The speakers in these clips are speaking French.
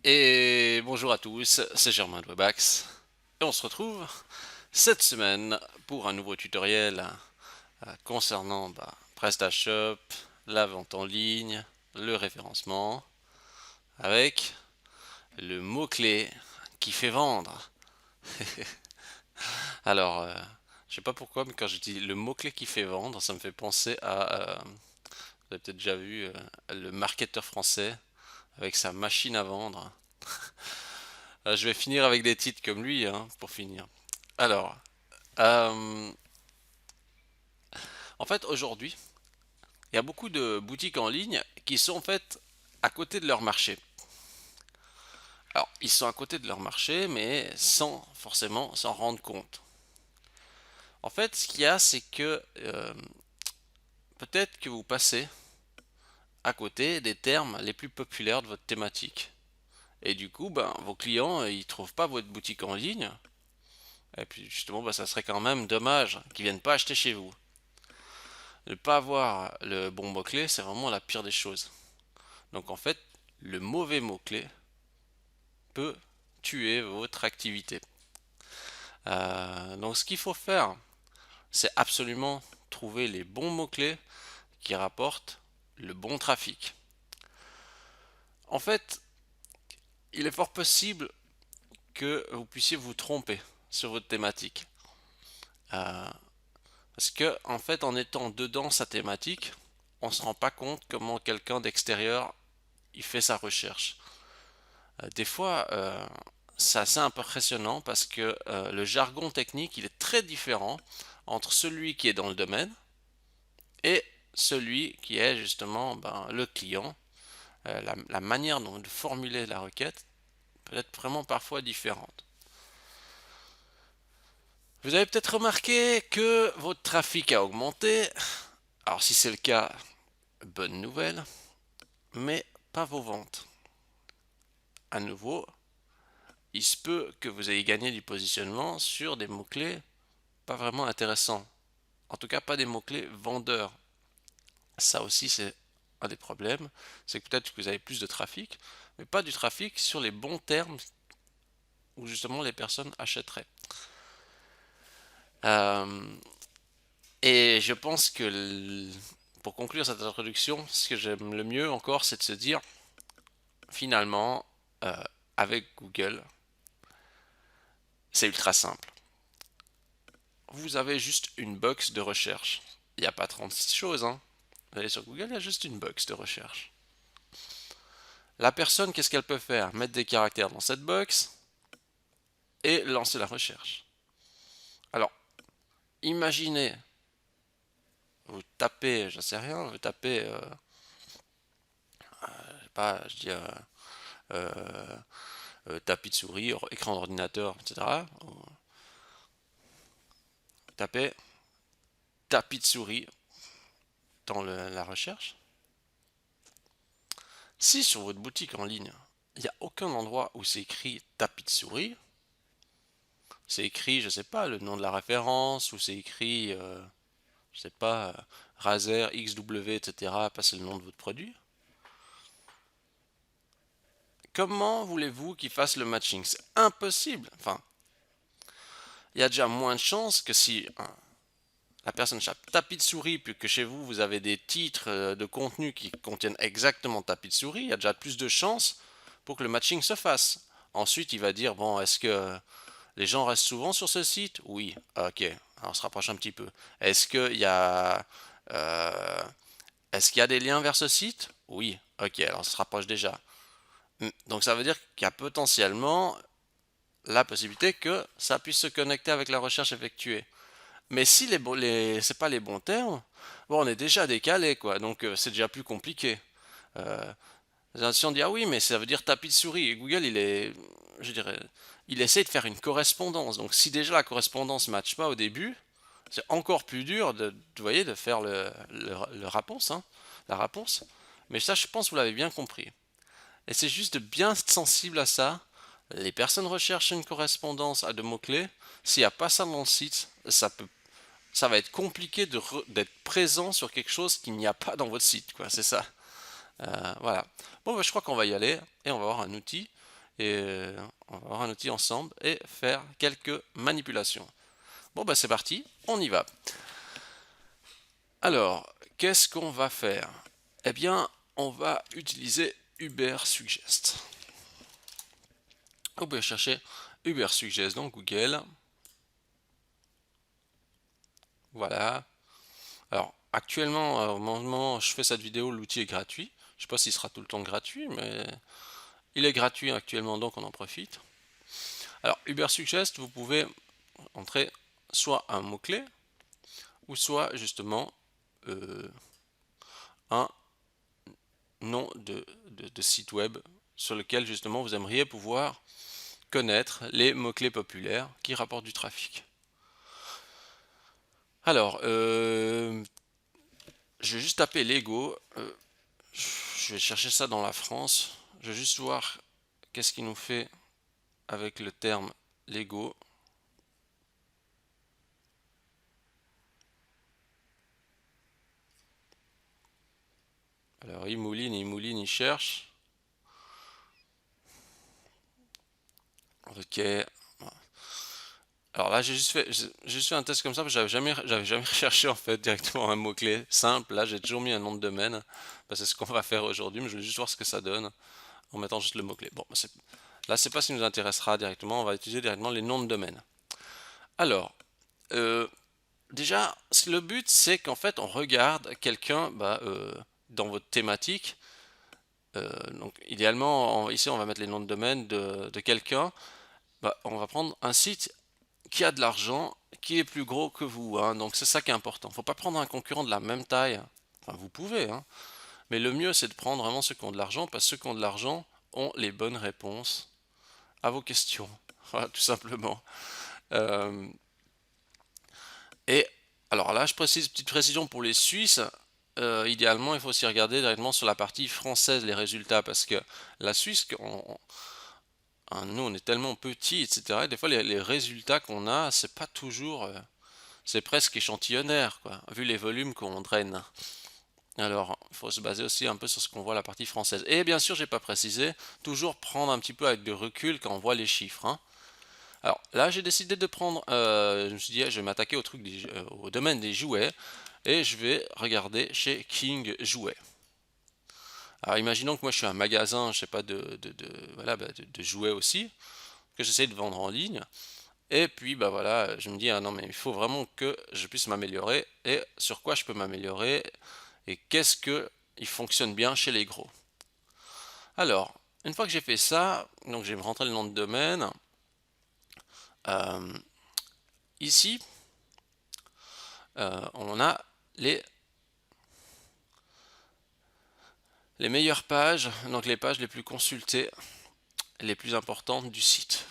Et bonjour à tous, c'est Germain de Webax. Et on se retrouve cette semaine pour un nouveau tutoriel concernant PrestaShop, la vente en ligne, le référencement, avec le mot-clé qui fait vendre. Alors, je sais pas pourquoi, mais quand je dis le mot-clé qui fait vendre, ça me fait penser à, vous avez peut-être déjà vu, le marketeur français avec sa machine à vendre. Je vais finir avec des titres comme lui, hein, pour finir. Alors, euh, en fait, aujourd'hui, il y a beaucoup de boutiques en ligne qui sont en fait à côté de leur marché. Alors, ils sont à côté de leur marché, mais sans forcément s'en rendre compte. En fait, ce qu'il y a, c'est que peut-être que vous passez à côté des termes les plus populaires de votre thématique. Et du coup, vos clients, ils trouvent pas votre boutique en ligne. Et puis justement, ça serait quand même dommage qu'ils viennent pas acheter chez vous. Ne pas avoir le bon mot-clé, c'est vraiment la pire des choses. Donc en fait, le mauvais mot-clé peut tuer votre activité. Donc ce qu'il faut faire, c'est absolument trouver les bons mots-clés qui rapportent le bon trafic. En fait, il est fort possible que vous puissiez vous tromper sur votre thématique. Euh, Parce que, en fait, en étant dedans sa thématique, on ne se rend pas compte comment quelqu'un d'extérieur il fait sa recherche. Des fois, c'est assez impressionnant parce que le jargon technique, il est très différent entre celui qui est dans le domaine et celui qui est justement le client. La manière de formuler la requête peut être vraiment parfois différente. Vous avez peut-être remarqué que votre trafic a augmenté. Alors si c'est le cas, bonne nouvelle, mais pas vos ventes. À nouveau, il se peut que vous ayez gagné du positionnement sur des mots-clés pas vraiment intéressants. En tout cas, pas des mots-clés vendeurs. Ça aussi, c'est un des problèmes. C'est que peut-être que vous avez plus de trafic, mais pas du trafic sur les bons termes où justement les personnes achèteraient. Euh, et je pense que pour conclure cette introduction, ce que j'aime le mieux encore, c'est de se dire, finalement, euh, avec Google, c'est ultra simple. Vous avez juste une box de recherche. Il n'y a pas 36 choses, hein. Vous allez sur Google, il y a juste une box de recherche. La personne, qu'est-ce qu'elle peut faire? Mettre des caractères dans cette box et lancer la recherche. Alors, imaginez, vous tapez, je sais rien, vous tapez, je sais pas, je dis euh, tapis de souris, écran d'ordinateur, etc. Vous tapez tapis de souris dans la recherche. Si sur votre boutique en ligne, il n'y a aucun endroit où c'est écrit tapis de souris, c'est écrit, je sais pas, le nom de la référence, ou c'est écrit, je sais pas, Razer, XW, etc., pas c'est le nom de votre produit. Comment voulez-vous qu'il fasse le matching? C'est impossible. Enfin, il y a déjà moins de chances que si la personne cherche tapis de souris, puis que chez vous, vous avez des titres de contenu qui contiennent exactement tapis de souris, il y a déjà plus de chances pour que le matching se fasse. Ensuite, il va dire, bon, est-ce que les gens restent souvent sur ce site? Oui, ok, alors on se rapproche un petit peu. Est-ce qu'il y a, euh, est-ce qu'il y a des liens vers ce site? Oui, ok, alors on se rapproche déjà. Donc ça veut dire qu'il y a potentiellement la possibilité que ça puisse se connecter avec la recherche effectuée. Mais si c'est pas les bons termes, bon, on est déjà décalé, quoi. Donc c'est déjà plus compliqué. Euh, Si on dit ah oui, mais ça veut dire tapis de souris. Et Google, je dirais, il essaie de faire une correspondance. Donc si déjà la correspondance ne matche pas au début, c'est encore plus dur vous voyez, de faire le réponse, hein, la réponse. Mais ça, je pense que vous l'avez bien compris. Et c'est juste de bien être sensible à ça. Les personnes recherchent une correspondance à deux mots-clés. S'il n'y a pas ça dans le site, ça va être compliqué d'être présent sur quelque chose qu'il n'y a pas dans votre site, quoi. C'est ça. Voilà. Bon, je crois qu'on va y aller et on va avoir un outil et on va avoir un outil ensemble et faire quelques manipulations. Bon bah c'est parti, on y va. Alors, qu'est-ce qu'on va faire? Eh bien, on va utiliser Ubersuggest. Vous pouvez chercher Ubersuggest dans Google. Voilà. Alors, actuellement, au moment où je fais cette vidéo, l'outil est gratuit. Je ne sais pas s'il sera tout le temps gratuit, mais il est gratuit actuellement, donc on en profite. Alors, Ubersuggest, vous pouvez entrer soit un mot-clé, ou soit justement un nom de site web sur lequel justement vous aimeriez pouvoir connaître les mots-clés populaires qui rapportent du trafic. Alors, je vais juste taper Lego. Je vais chercher ça dans la France. Je vais juste voir qu'est-ce qu'il nous fait avec le terme Lego. Alors, il mouline, il cherche. Ok. Alors là, j'ai juste fait un test comme ça, parce que j'avais jamais recherché en fait directement un mot-clé simple. Là, j'ai toujours mis un nom de domaine, parce que c'est ce qu'on va faire aujourd'hui, mais je vais juste voir ce que ça donne en mettant juste le mot-clé. Bon, là, c'est pas ce qui nous intéressera directement, on va utiliser directement les noms de domaine. Alors, déjà, le but, c'est qu'en fait, on regarde quelqu'un dans votre thématique. Donc, idéalement, ici, on va mettre les noms de domaine de quelqu'un. On va prendre un site qui a de l'argent, qui est plus gros que vous, hein. Donc c'est ça qui est important. Faut pas prendre un concurrent de la même taille. Enfin, vous pouvez, hein. Mais le mieux, c'est de prendre vraiment ceux qui ont de l'argent, parce que ceux qui ont de l'argent ont les bonnes réponses à vos questions. Voilà, tout simplement. Euh, et alors là, je précise, petite précision pour les Suisses. Idéalement, il faut aussi regarder directement sur la partie française les résultats, parce que la Suisse, nous, on est tellement petits, etc. Et des fois, les résultats qu'on a, c'est pas toujours c'est presque échantillonnaire, quoi, vu les volumes qu'on draine. Alors, il faut se baser aussi un peu sur ce qu'on voit à la partie française. Et bien sûr, j'ai pas précisé, toujours prendre un petit peu avec de recul quand on voit les chiffres, hein. Alors là, j'ai décidé de prendre, je me suis dit, je vais m'attaquer au domaine des jouets, et je vais regarder chez King Jouets. Alors, imaginons que moi, je suis un magasin, je sais pas, voilà, de jouets aussi, que j'essaie de vendre en ligne. Et puis, bah voilà, je me dis, ah non, mais il faut vraiment que je puisse m'améliorer. Et sur quoi je peux m'améliorer? Et qu'est-ce que il fonctionne bien chez les gros? Alors, une fois que j'ai fait ça, donc je vais me rentrer le nom de domaine. Euh, Ici, on a les meilleures pages, donc les pages les plus consultées, les plus importantes du site.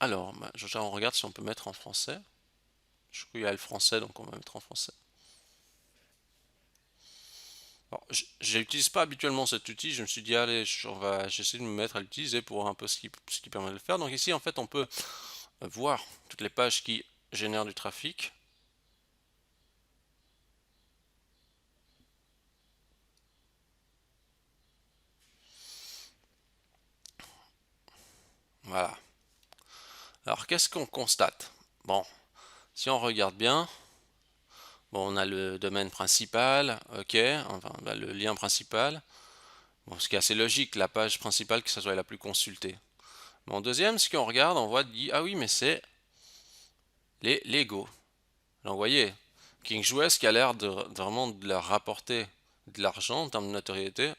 Alors, on regarde si on peut mettre en français. Je crois qu'il y a le français, donc on va mettre en français. Je n'utilise pas habituellement cet outil, je me suis dit allez, j'essaie de me mettre à l'utiliser pour voir un peu ce qui permet de le faire. Donc ici en fait on peut voir toutes les pages qui génèrent du trafic. Voilà. Alors qu'est-ce qu'on constate? Bon, si on regarde bien, bon on a le domaine principal, ok, enfin le lien principal. Bon, ce qui est assez logique, la page principale que ça soit la plus consultée. Mais en deuxième, ce qu'on regarde, on voit dit ah oui mais c'est les Lego. Donc vous voyez, King Jouet, ce qui a l'air de vraiment de leur rapporter de l'argent en termes de notoriété.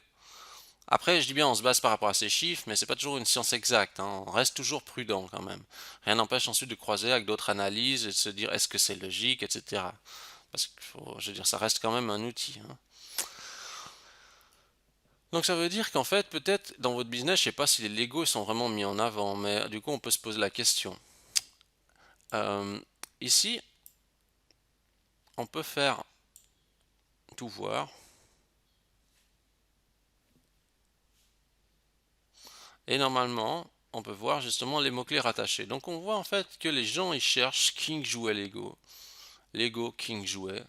Après, je dis bien, on se base par rapport à ces chiffres, mais c'est pas toujours une science exacte, hein. On reste toujours prudent quand même. Rien n'empêche ensuite de croiser avec d'autres analyses et de se dire est-ce que c'est logique, etc. Parce que, je veux dire, ça reste quand même un outil, hein. Donc ça veut dire qu'en fait, peut-être dans votre business, je sais pas si les Lego sont vraiment mis en avant, mais du coup, on peut se poser la question. Euh, Ici, on peut faire tout voir. Et normalement, on peut voir justement les mots-clés rattachés. Donc on voit en fait que les gens ils cherchent King Jouet Lego, Lego King Jouet,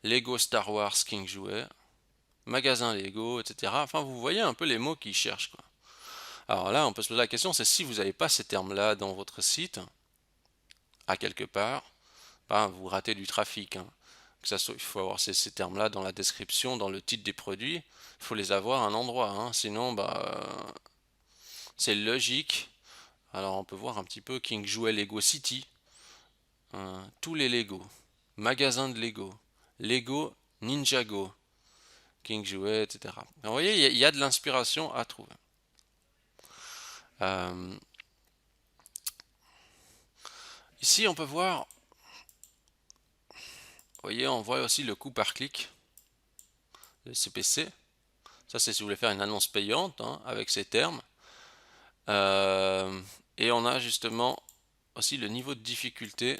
Lego Star Wars King Jouet, magasin Lego, etc. Enfin vous voyez un peu les mots qu'ils cherchent, quoi. Alors là, on peut se poser la question, c'est si vous n'avez pas ces termes-là dans votre site, à quelque part, ben, vous ratez du trafic, hein. Que ça soit, il faut avoir ces termes-là dans la description, dans le titre des produits, il faut les avoir à un endroit, hein. Sinon, bah, c'est logique. Alors on peut voir un petit peu King Jouet Lego City, tous les Lego, magasin de Lego, Lego Ninjago, King Jouet, etc. Donc, vous voyez, il y a de l'inspiration à trouver. Euh, Ici, on peut voir, vous voyez, on voit aussi le coût par clic, le CPC. Ça, c'est si vous voulez faire une annonce payante, hein, avec ces termes. Euh, et on a justement aussi le niveau de difficulté.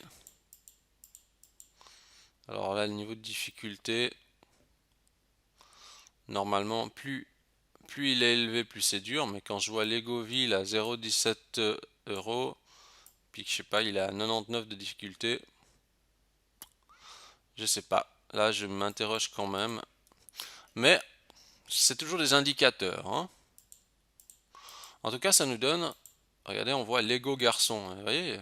Alors là, le niveau de difficulté, normalement, plus il est élevé, plus c'est dur. Mais quand je vois Legoville à 0,17 euros, puis que je sais pas, il est à 99 de difficulté, je sais pas. Là, je m'interroge quand même. Mais c'est toujours des indicateurs, hein. En tout cas, ça nous donne. Regardez, on voit Lego garçon. Vous voyez,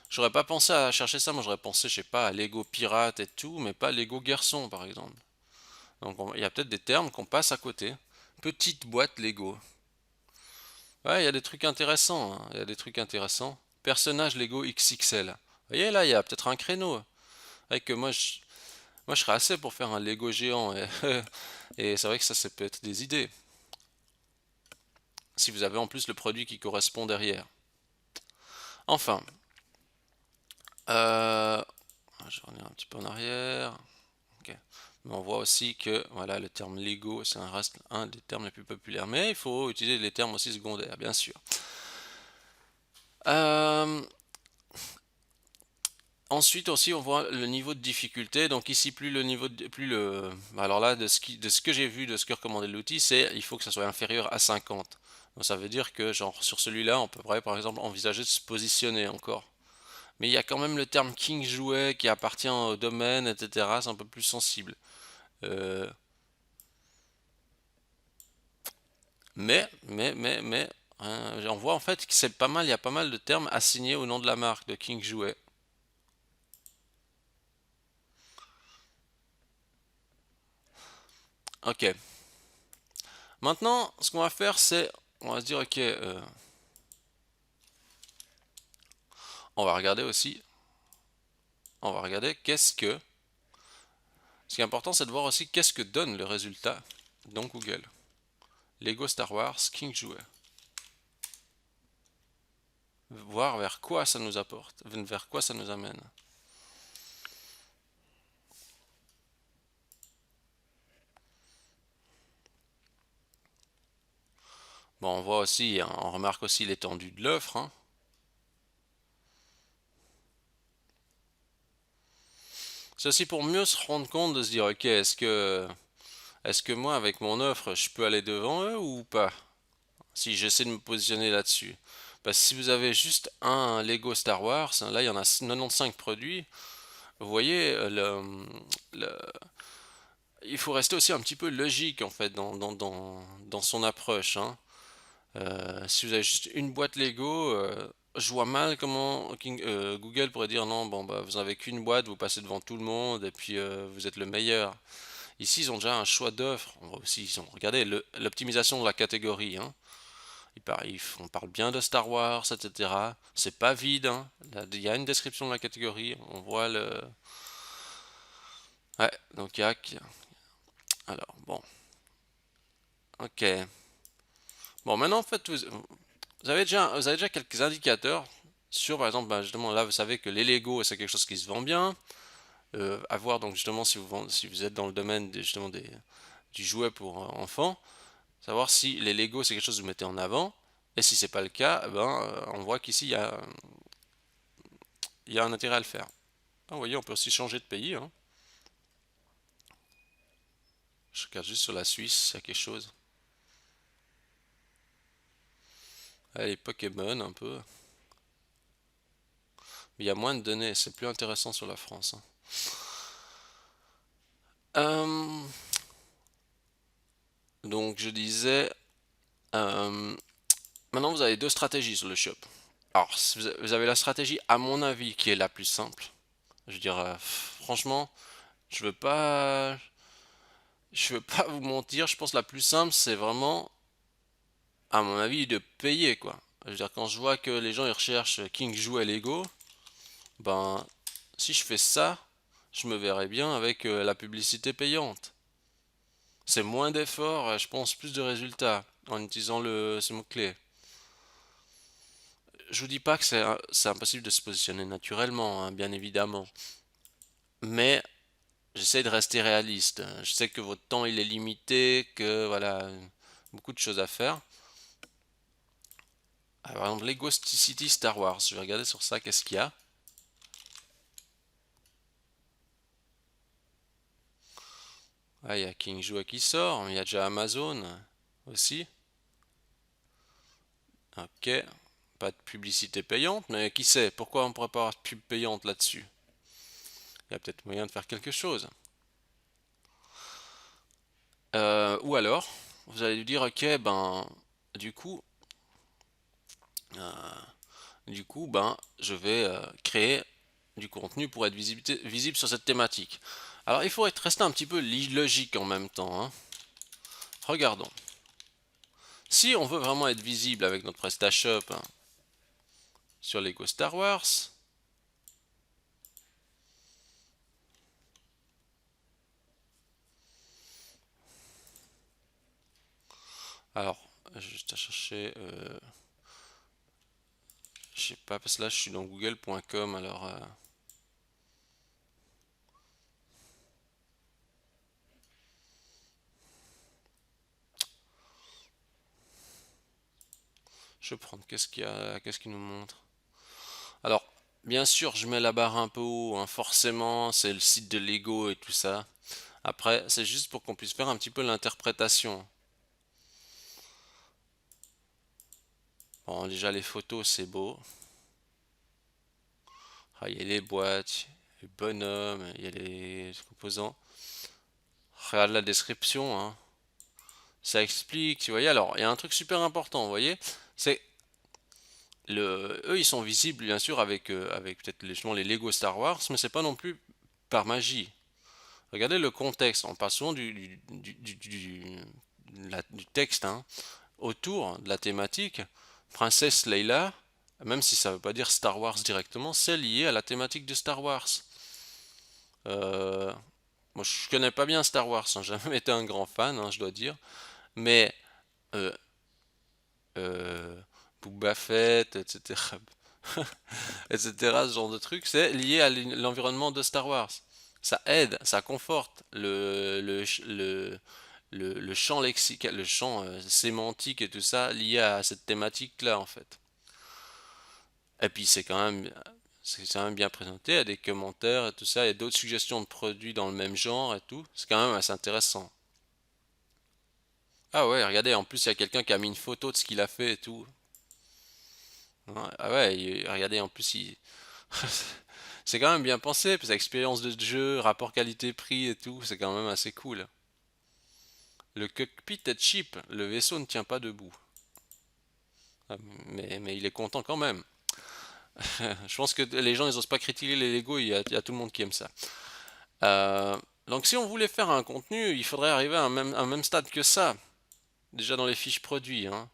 j'aurais pas pensé à chercher ça. Moi, j'aurais pensé, je sais pas, à Lego pirate et tout, mais pas Lego garçon, par exemple. Donc, il y a peut-être des termes qu'on passe à côté. Petite boîte Lego. Ouais, il y a des trucs intéressants, hein. Il y a des trucs intéressants. Personnage Lego XXL. Vous voyez, là, il y a peut-être un créneau. Avec que moi, je serais assez pour faire un Lego géant. Et c'est vrai que ça peut être des idées. Si vous avez en plus le produit qui correspond derrière. Enfin, je reviens un petit peu en arrière. Ok. Mais on voit aussi que voilà, le terme Lego, c'est reste un des termes les plus populaires. Mais il faut utiliser les termes aussi secondaires, bien sûr. Euh, Ensuite aussi, on voit le niveau de difficulté. Donc ici, plus le niveau de, plus le, alors là, de ce que j'ai vu, de ce que recommandait l'outil, c'est il faut que ça soit inférieur à 50. Donc ça veut dire que genre sur celui-là, on pourrait par exemple envisager de se positionner encore. Mais il y a quand même le terme King Jouet qui appartient au domaine, etc. C'est un peu plus sensible. Euh, mais, hein, on voit en fait que c'est pas mal, il y a pas mal de termes assignés au nom de la marque de King Jouet. Ok. Maintenant, ce qu'on va faire, c'est, on va se dire, ok, on va regarder aussi, on va regarder qu'est-ce que, ce qui est important, c'est de voir aussi qu'est-ce que donne le résultat dans Google. Lego Star Wars, King Jouet. Voir vers quoi ça nous apporte, vers quoi ça nous amène. Bon, on voit aussi, on remarque aussi l'étendue de l'offre, hein. C'est aussi pour mieux se rendre compte de se dire, ok, est-ce que moi, avec mon offre, je peux aller devant eux ou pas? Si j'essaie de me positionner là-dessus. Parce que si vous avez juste un Lego Star Wars, là il y en a 95 produits, vous voyez, le- il faut rester aussi un petit peu logique en fait dans son approche, hein. Si vous avez juste une boîte Lego, je vois mal comment Google pourrait dire non, bon bah vous avez qu'une boîte, vous passez devant tout le monde et puis vous êtes le meilleur. Ici ils ont déjà un choix d'offres. On voit aussi, regardez l'optimisation de la catégorie, hein. On parle bien de Star Wars, etc. C'est pas vide, hein. Il y a une description de la catégorie. On voit le. Ouais, donc il y a. Alors, bon. Ok. Bon, maintenant, en fait, vous avez déjà quelques indicateurs sur, par exemple, bah, justement, là, vous savez que les Lego, c'est quelque chose qui se vend bien. À voir, donc, justement, si vous êtes dans le domaine justement du jouet pour enfants, savoir si les Lego, c'est quelque chose que vous mettez en avant. Et si c'est pas le cas, eh ben, on voit qu'ici, il y a un intérêt à le faire. Ah, vous voyez, on peut aussi changer de pays, hein. Je regarde juste sur la Suisse, il y a quelque chose. Ah, les Pokémon, un peu. Mais il y a moins de données, c'est plus intéressant sur la France, hein. Euh, donc, je disais, euh, Maintenant, vous avez deux stratégies sur le shop. Alors, vous avez la stratégie, à mon avis, qui est la plus simple. Je veux dire, franchement, je veux pas, je veux pas vous mentir. Je pense que la plus simple, c'est vraiment, à mon avis, de payer quoi. Je veux dire, quand je vois que les gens ils recherchent King Jou et Lego, ben, si je fais ça, je me verrais bien avec la publicité payante. C'est moins d'efforts, je pense plus de résultats en utilisant ce mot-clé. Je vous dis pas que c'est impossible de se positionner naturellement, hein, bien évidemment. Mais j'essaie de rester réaliste. Je sais que votre temps il est limité, que voilà, beaucoup de choses à faire. Ah, par exemple, Lego City Star Wars. Je vais regarder sur ça, qu'est-ce qu'il y a. Ah, il y a King Joe qui sort, il y a déjà Amazon aussi. Ok, pas de publicité payante, mais qui sait, pourquoi on ne pourrait pas avoir de pub payante là-dessus? Il y a peut-être moyen de faire quelque chose. Ou alors, vous allez lui dire, ok, ben, du coup, euh, ben, je vais créer du contenu pour être visible sur cette thématique. Alors, il faut rester un petit peu logique en même temps, hein. Regardons. Si on veut vraiment être visible avec notre PrestaShop hein, sur Lego Star Wars, alors, juste à chercher, je sais pas, parce que là je suis dans google.com, alors je vais prendre, qu'est-ce qu'il y a, qu'est-ce qu'il nous montre? Alors, bien sûr, je mets la barre un peu haut, hein, forcément, c'est le site de Lego et tout ça. Après, c'est juste pour qu'on puisse faire un petit peu l'interprétation. Bon, déjà les photos, c'est beau. Ah, il y a les boîtes, les bonhommes, il y a les composants. Regarde la description, hein. Ça explique, tu voyez. Alors, il y a un truc super important, vous voyez, c'est eux, ils sont visibles bien sûr avec peut-être justement les Lego Star Wars, mais c'est pas non plus par magie. Regardez le contexte. On parle souvent du texte hein, autour de la thématique. Princesse Leila, même si ça veut pas dire Star Wars directement, c'est lié à la thématique de Star Wars. Euh, Moi, je connais pas bien Star Wars, hein, j'ai jamais été un grand fan, hein, je dois dire, mais euh, euh, Boba Fett, etc., etc., ce genre de truc, c'est lié à l'environnement de Star Wars. Ça aide, ça conforte le champ lexical, le champ sémantique et tout ça lié à cette thématique-là, en fait. Et puis c'est quand même bien présenté, il y a des commentaires et tout ça, il y a d'autres suggestions de produits dans le même genre et tout. C'est quand même assez intéressant. Ah ouais, regardez, en plus il y a quelqu'un qui a mis une photo de ce qu'il a fait et tout. Ouais, ah ouais, regardez, en plus c'est quand même bien pensé, puis expérience de jeu, rapport qualité-prix et tout, c'est quand même assez cool. Le cockpit est cheap, le vaisseau ne tient pas debout. Ah, mais il est content quand même. Je pense que les gens ils osent pas critiquer les Lego, il y a tout le monde qui aime ça. Euh, donc si on voulait faire un contenu, il faudrait arriver à un même stade que ça, déjà dans les fiches produits, hein.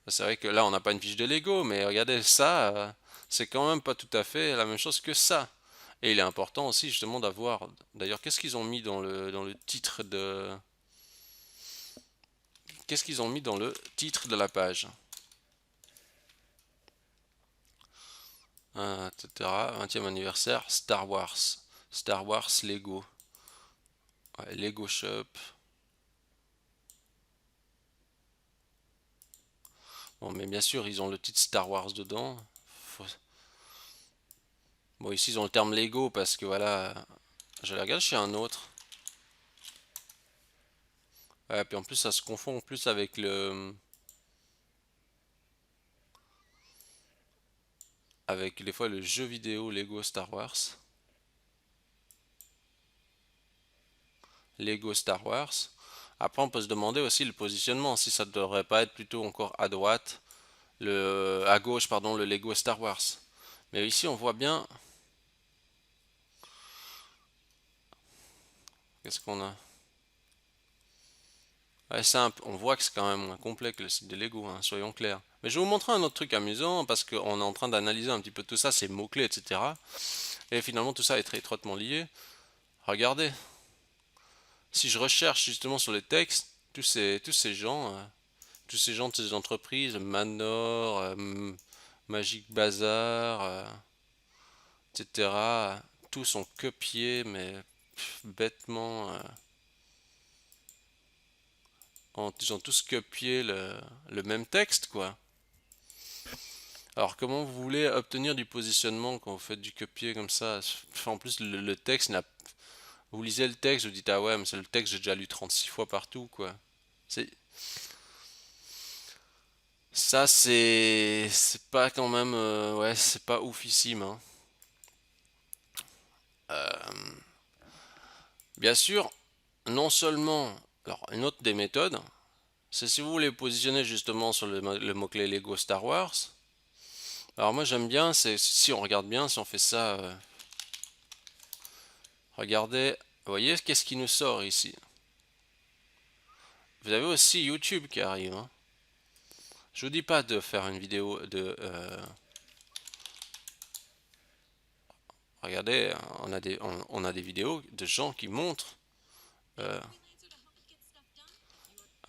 C'est vrai que là on n'a pas une fiche de Lego, mais regardez ça, c'est quand même pas tout à fait la même chose que ça. Et il est important aussi justement d'avoir. D'ailleurs, qu'est-ce qu'ils ont mis dans le titre de. Qu'est-ce qu'ils ont mis dans le titre de la page? Etc. 20e anniversaire, Star Wars. Star Wars Lego. Ouais, Lego Shop. Bon, mais bien sûr, ils ont le titre Star Wars dedans. Faut- Bon, ici, ils ont le terme Lego parce que voilà. Je la regarde chez un autre. Ouais, puis en plus, ça se confond plus avec avec des fois le jeu vidéo Lego Star Wars. Lego Star Wars. Après, on peut se demander aussi le positionnement, si ça ne devrait pas être plutôt encore à droite, à gauche, pardon, le Lego Star Wars. Mais ici, on voit bien. Qu'est-ce qu'on a? Ouais, on voit que c'est quand même moins complet que le site de Lego, hein, soyons clairs. Mais je vais vous montrer un autre truc amusant parce qu'on est en train d'analyser un petit peu tout ça, ces mots-clés, etc. Et finalement, tout ça est très étroitement lié. Regardez, si je recherche justement sur les textes, tous ces gens de ces entreprises, Manor, Magic Bazar, etc., tous sont copiés, mais bêtement. Ils ont tous copié le même texte, quoi. Alors, comment vous voulez obtenir du positionnement quand vous faites du copier comme ça? En plus, le texte n'a. Vous lisez le texte, vous dites, ah ouais, mais c'est le texte, j'ai déjà lu 36 fois partout, quoi. C'est. Ça, c'est pas quand même. Ouais, c'est pas oufissime, hein. Bien sûr, non seulement. Alors, une autre des méthodes, c'est si vous voulez positionner justement sur le mot-clé Lego Star Wars. Alors, moi, j'aime bien, c'est si on regarde bien, si on fait ça. Regardez, vous voyez qu'est-ce qui nous sort ici? Vous avez aussi YouTube qui arrive, hein. Je vous dis pas de faire une vidéo de. Regardez, on a des vidéos de gens qui montrent. euh,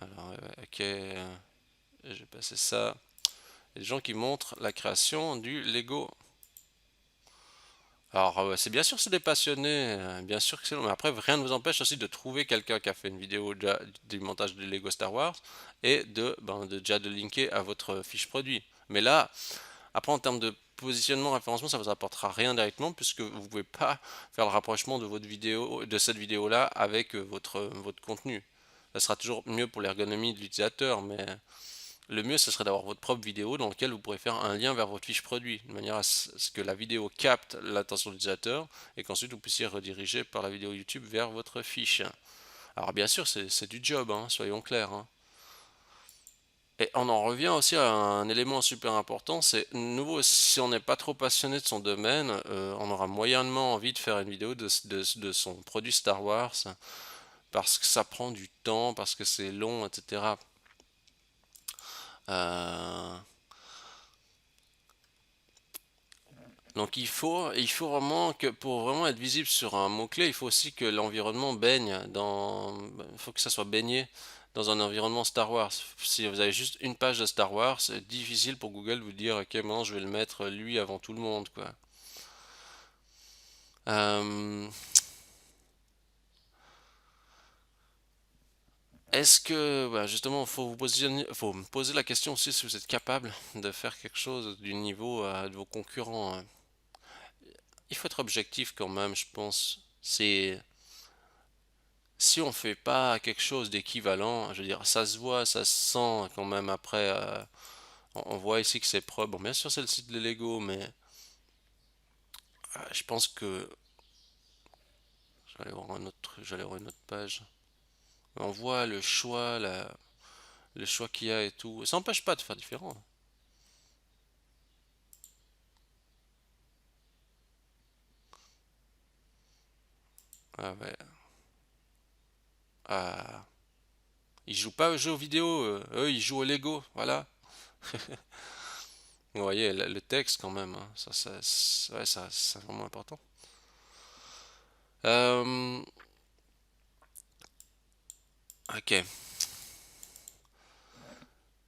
alors, ok, je vais passer ça. Des gens qui montrent la création du Lego. Alors, c'est bien sûr c'est des passionnés, bien sûr que c'est long, mais après rien ne vous empêche aussi de trouver quelqu'un qui a fait une vidéo du montage de Lego Star Wars et de déjà de linker à votre fiche produit. Mais là, après, en termes de positionnement, référencement, ça ne vous apportera rien directement puisque vous ne pouvez pas faire le rapprochement de votre vidéo, de cette vidéo-là avec votre contenu. Ça sera toujours mieux pour l'ergonomie de l'utilisateur, mais le mieux, ce serait d'avoir votre propre vidéo dans laquelle vous pourrez faire un lien vers votre fiche produit, de manière à ce que la vidéo capte l'attention de l'utilisateur et qu'ensuite vous puissiez rediriger par la vidéo YouTube vers votre fiche. Alors bien sûr, c'est du job, hein, soyons clairs, hein. Et on en revient aussi à un élément super important, c'est nouveau, si on n'est pas trop passionné de son domaine, on aura moyennement envie de faire une vidéo de son produit Star Wars, parce que ça prend du temps, parce que c'est long, etc. Euh, donc il faut vraiment que pour vraiment être visible sur un mot-clé, il faut aussi que l'environnement baigne il faut que ça soit baigné dans un environnement Star Wars. Si vous avez juste une page de Star Wars, c'est difficile pour Google de vous dire, ok, maintenant je vais le mettre lui avant tout le monde, quoi. Euh, Est-ce que, bah, justement, faut me poser la question aussi si vous êtes capable de faire quelque chose du niveau de vos concurrents, hein. Il faut être objectif quand même, je pense. C'est Si on fait pas quelque chose d'équivalent, je veux dire, ça se voit, ça se sent quand même après. On voit ici que c'est propre. Bon, bien sûr, c'est le site de Lego, mais je pense que j'allais voir une autre page. On voit le choix, le choix qu'il y a et tout. Ça n'empêche pas de faire différent. Ah ouais. Ah. Ils jouent pas aux jeux vidéo, eux ils jouent au Lego, voilà. Vous voyez le texte quand même, hein. Ouais, ça, c'est vraiment important. Euh, ok.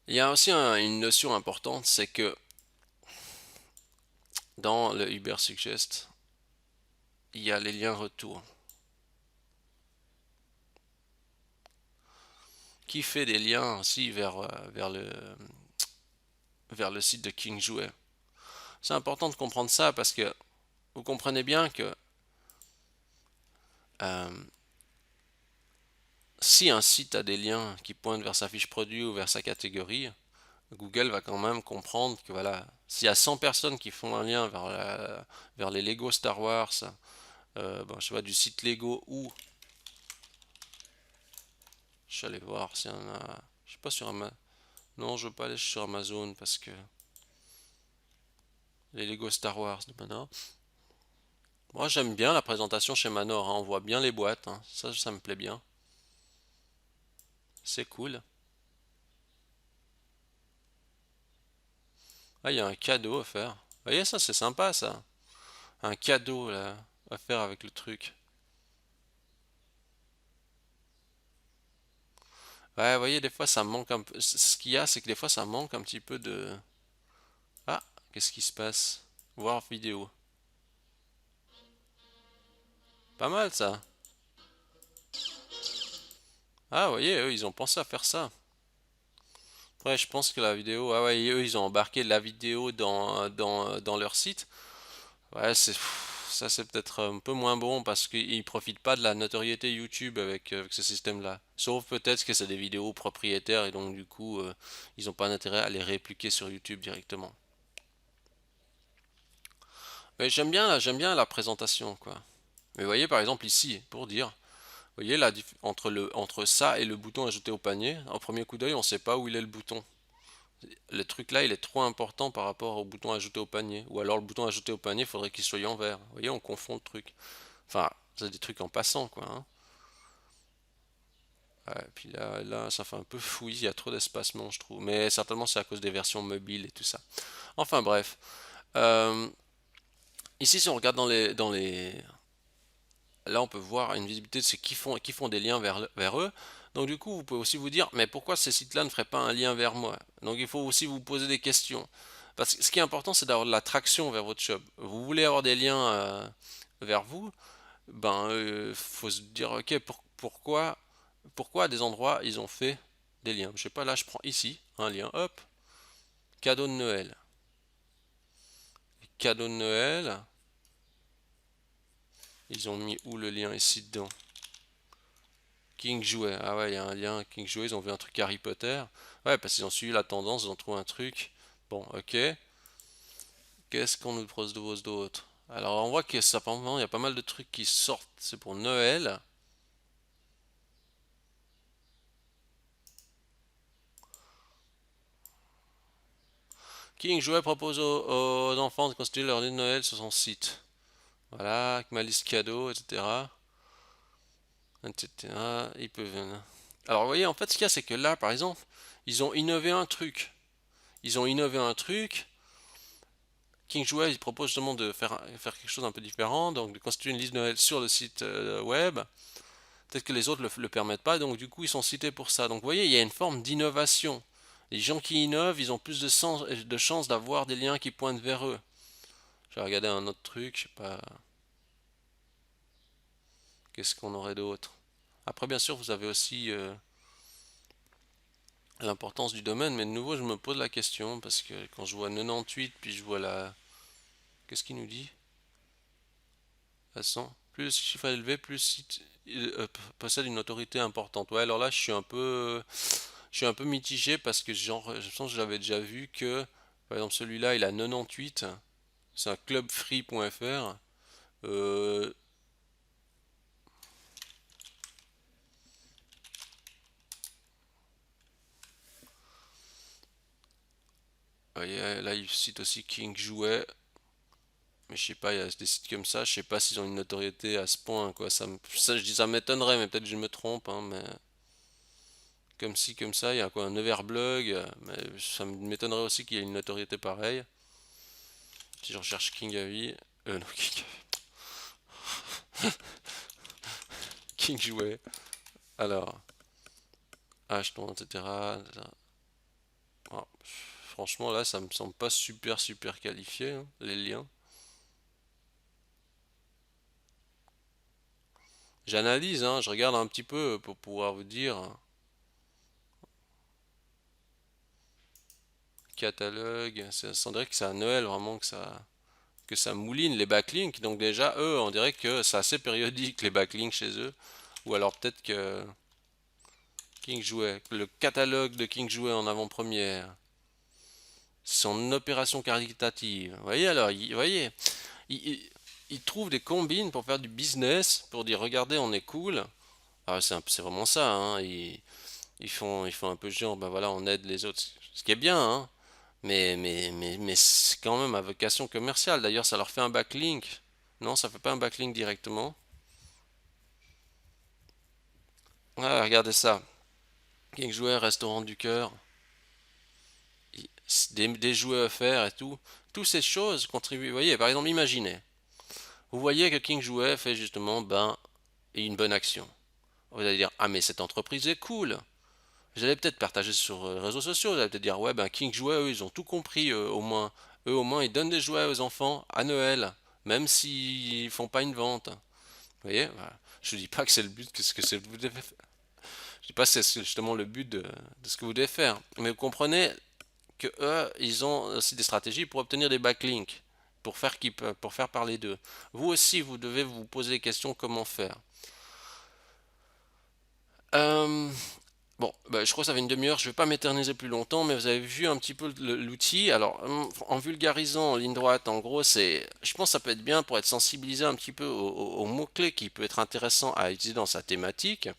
Il y a aussi une notion importante, c'est que dans le Uber Suggest, il y a les liens retour. Qui fait des liens aussi vers le site de King Jouet. C'est important de comprendre ça parce que vous comprenez bien que euh, si un site a des liens qui pointent vers sa fiche produit ou vers sa catégorie, Google va quand même comprendre que voilà, s'il y a 100 personnes qui font un lien vers les Lego Star Wars, je sais pas, du site Lego ou Je suis allé voir s'il y en a. Je sais pas sur Amazon. Non, je veux pas aller sur Amazon parce que les Lego Star Wars de Manor. Moi, j'aime bien la présentation chez Manor, hein. On voit bien les boîtes, hein. Ça me plaît bien. C'est cool. Ah, il y a un cadeau à faire. Vous voyez, ça, c'est sympa, ça. Un cadeau, là, à faire avec le truc. Ouais, vous voyez, des fois, ça manque un peu. Ce qu'il y a, c'est que des fois, ça manque un petit peu de. Ah, qu'est-ce qui se passe? Voir vidéo. Pas mal, ça. Ah, vous voyez, eux, ils ont pensé à faire ça. Ouais, je pense que la vidéo. Ah ouais, eux, ils ont embarqué la vidéo dans leur site. Ouais, ça c'est peut-être un peu moins bon parce qu'ils profitent pas de la notoriété YouTube avec ce système-là. Sauf peut-être que c'est des vidéos propriétaires et donc du coup ils n'ont pas d'intérêt à les répliquer sur YouTube directement. Mais j'aime bien la présentation quoi. Mais vous voyez par exemple ici, pour dire, vous voyez entre ça et le bouton ajouter au panier, au premier coup d'œil on sait pas où il est le bouton. Le truc là il est trop important par rapport au bouton ajouter au panier. Ou alors le bouton ajouter au panier, il faudrait qu'il soit en vert. Vous voyez, on confond le truc. Enfin, c'est des trucs en passant, quoi, hein. Ouais, puis là, ça fait un peu fouillis, il y a trop d'espacement, je trouve. Mais certainement, c'est à cause des versions mobiles et tout ça. Enfin, bref. Euh, Ici, si on regarde là, on peut voir une visibilité de ceux qui font des liens vers eux. Donc, du coup, vous pouvez aussi vous dire, mais pourquoi ces sites-là ne feraient pas un lien vers moi? Donc, il faut aussi vous poser des questions. Parce que ce qui est important, c'est d'avoir de l'attraction vers votre shop. Vous voulez avoir des liens vers vous, ben, faut se dire, ok, pourquoi à des endroits ils ont fait des liens. Je sais pas, là je prends ici un lien, hop, cadeau de Noël. Cadeau de Noël, ils ont mis où le lien ici dedans? King Jouet, ah ouais, il y a un lien King Jouet, ils ont vu un truc Harry Potter. Ouais, parce qu'ils ont suivi la tendance, ils ont trouvé un truc. Bon, ok. Qu'est-ce qu'on nous propose d'autre? Alors on voit que ça, par moment, il y a pas mal de trucs qui sortent, c'est pour Noël. King Jouet propose aux enfants de constituer leur lit de Noël sur son site. Voilà, avec ma liste cadeau, etc. etc. Ils peuvent. Alors, vous voyez, en fait, ce qu'il y a, c'est que là, par exemple, ils ont innové un truc. Ils ont innové un truc. King Jouet, il propose justement de faire quelque chose un peu différent, donc de constituer une liste de Noël sur le site web. Peut-être que les autres le permettent pas, donc du coup, ils sont cités pour ça. Donc, vous voyez, il y a une forme d'innovation. Les gens qui innovent, ils ont plus de chances d'avoir des liens qui pointent vers eux. Je vais regarder un autre truc, je sais pas. Qu'est-ce qu'on aurait d'autre? Après, bien sûr, vous avez aussi l'importance du domaine, mais de nouveau, je me pose la question parce que quand je vois 98, puis je vois la. Qu'est-ce qu'il nous dit? À 100. Plus le chiffre est élevé, plus le site possède une autorité importante. Ouais, alors là, je suis un peu mitigé parce que genre, je pense que j'avais déjà vu que, par exemple, celui-là, il a 98. C'est un clubfree.fr. Euh, là, il cite aussi King Jouet. Mais je sais pas, il y a des sites comme ça, je sais pas s'ils ont une notoriété à ce point, quoi. Je dis ça m'étonnerait, mais peut-être que je me trompe, hein, mais comme ci, comme ça, il y a quoi, un Everblog, mais ça m'étonnerait aussi qu'il y ait une notoriété pareille. Si je recherche King Avi, non, King Jouet, alors, achetons, etc. Ah, franchement, là, ça me semble pas super, super qualifié, hein, les liens. J'analyse, hein, je regarde un petit peu pour pouvoir vous dire. Catalogue, ça semblerait que c'est à Noël vraiment que ça mouline les backlinks. Donc déjà, eux, on dirait que c'est assez périodique les backlinks chez eux. Ou alors peut-être que King Jouet, le catalogue de King Jouet en avant-première, son opération caritative. Vous voyez alors, vous voyez, ils trouvent des combines pour faire du business, pour dire regardez, on est cool. Ah, c'est vraiment ça, hein. ils font un peu genre, ben voilà, on aide les autres. Ce qui est bien, hein. Mais c'est quand même à vocation commerciale. D'ailleurs, ça leur fait un backlink. Non, ça fait pas un backlink directement. Ah, regardez ça. King Jouet, restaurant du cœur, des jouets offerts et tout. Toutes ces choses contribuent. Vous voyez, par exemple, imaginez. Vous voyez que King Jouet fait justement ben, une bonne action. Vous allez dire, ah mais cette entreprise est cool. Vous allez peut-être partager sur les réseaux sociaux. Vous allez peut-être dire, ouais ben King Jouet, eux, ils ont tout compris au moins. Eux au moins, ils donnent des jouets aux enfants à Noël, même s'ils font pas une vente. Vous voyez, voilà. Je ne dis pas que c'est le but, que c'est le but de... Je dis pas que c'est justement le but de ce que vous devez faire. Mais vous comprenez que eux, ils ont aussi des stratégies pour obtenir des backlinks, pour faire parler d'eux. Vous aussi, vous devez vous poser des questions comment faire. Euh, Bon, bah, je crois que ça fait une demi-heure, je ne vais pas m'éterniser plus longtemps, mais vous avez vu un petit peu l'outil. Alors, en vulgarisant en ligne droite, en gros, je pense que ça peut être bien pour être sensibilisé un petit peu aux mots-clés qui peut être intéressant à utiliser dans sa thématique.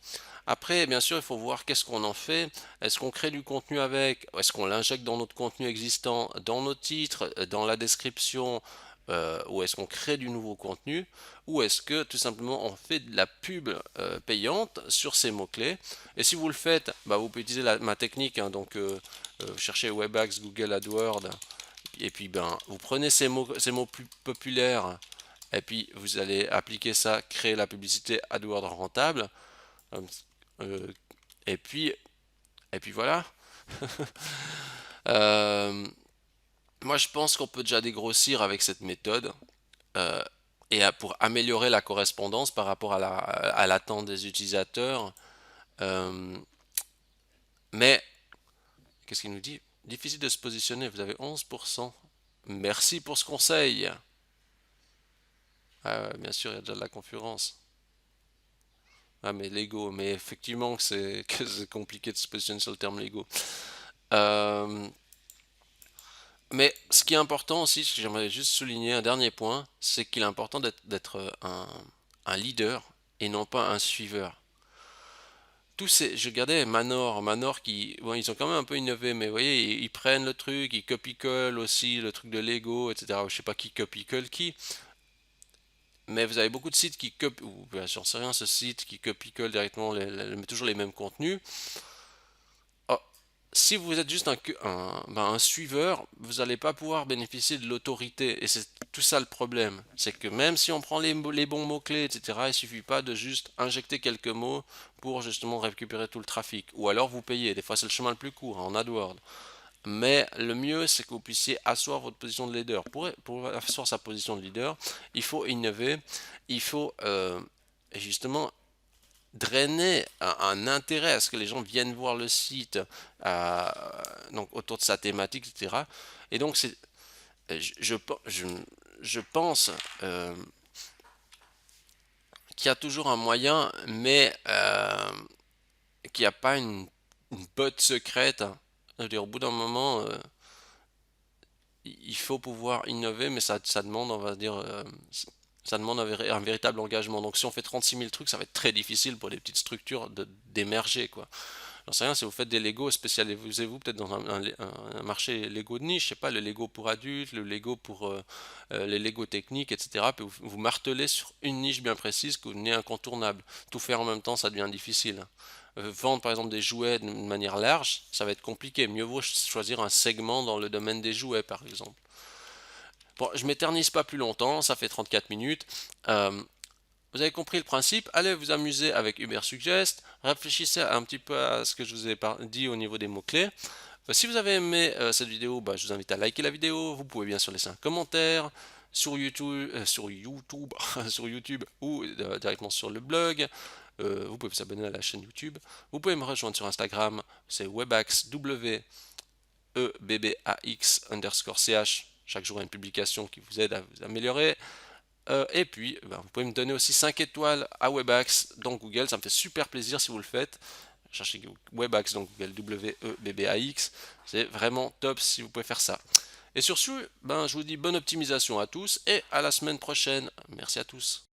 Après, bien sûr, il faut voir qu'est-ce qu'on en fait. Est-ce qu'on crée du contenu avec? Est-ce qu'on l'injecte dans notre contenu existant, dans nos titres, dans la description, ou est-ce qu'on crée du nouveau contenu? Ou est-ce que tout simplement on fait de la pub payante sur ces mots-clés? Et si vous le faites, bah, vous pouvez utiliser ma technique, hein, donc vous cherchez Webax, Google AdWords, et puis ben, vous prenez ces mots plus populaires, et puis vous allez appliquer ça, créer la publicité AdWords rentable. Euh, et puis, et puis voilà. Euh, Moi, je pense qu'on peut déjà dégrossir avec cette méthode euh, pour améliorer la correspondance par rapport à l'attente des utilisateurs. Euh, mais, qu'est-ce qu'il nous dit? Difficile de se positionner, vous avez 11%. Merci pour ce conseil. Ah ouais, bien sûr, il y a déjà de la concurrence. Ah, mais Lego, mais effectivement que c'est que c'est compliqué de se positionner sur le terme Lego. Euh, Mais ce qui est important aussi, ce que j'aimerais juste souligner, un dernier point, c'est qu'il est important d'être un leader et non pas un suiveur. Je regardais Manor qui, bon, ils ont quand même un peu innové, mais vous voyez, ils prennent le truc, ils copie-collent aussi le truc de Lego, etc. Je sais pas qui copie-colle qui, mais vous avez beaucoup de sites qui copient, ou ben, j'en sais rien, ce site qui copie-colle directement, toujours les mêmes contenus. Oh, si vous êtes juste un suiveur, vous n'allez pas pouvoir bénéficier de l'autorité. Et c'est tout ça le problème. C'est que même si on prend les bons mots-clés, etc., il suffit pas de juste injecter quelques mots pour justement récupérer tout le trafic. Ou alors vous payez. Des fois, c'est le chemin le plus court, hein, en AdWords. Mais le mieux, c'est que vous puissiez asseoir votre position de leader. Pour asseoir sa position de leader, il faut innover. Il faut justement drainer un intérêt à ce que les gens viennent voir le site euh, donc autour de sa thématique, etc. Et donc je, je, je pense qu'il y a toujours un moyen, mais qu'il n'y a pas une botte secrète. Je veux dire, au bout d'un moment, il faut pouvoir innover, mais ça demande, on va dire, ça demande un véritable engagement. Donc si on fait 36 000 trucs, ça va être très difficile pour les petites structures d'émerger, quoi. J'en sais rien, si vous faites des Lego, spécialisez-vous peut-être dans un marché Lego de niche, je sais pas, le Lego pour adultes, le Lego pour les Lego techniques, etc. Puis vous martelez sur une niche bien précise que vous tenez incontournable. Tout faire en même temps, ça devient difficile. Vendre par exemple des jouets de manière large, ça va être compliqué. Mieux vaut choisir un segment dans le domaine des jouets, par exemple. Bon, je m'éternise pas plus longtemps, ça fait 34 minutes. Euh, Vous avez compris le principe, allez vous amuser avec Uber Suggest, réfléchissez un petit peu à ce que je vous ai dit au niveau des mots-clés. Si vous avez aimé cette vidéo, bah, je vous invite à liker la vidéo, vous pouvez bien sûr laisser un commentaire sur YouTube, sur YouTube ou directement sur le blog. Vous pouvez vous abonner à la chaîne YouTube. Vous pouvez me rejoindre sur Instagram, c'est webax, WEBBAX underscore CH. Chaque jour, il y a une publication qui vous aide à vous améliorer. Et puis, ben, vous pouvez me donner aussi 5 étoiles à Webax dans Google. Ça me fait super plaisir si vous le faites. Cherchez Webax dans Google, WEBBAX. C'est vraiment top si vous pouvez faire ça. Et sur ce, ben, je vous dis bonne optimisation à tous et à la semaine prochaine. Merci à tous.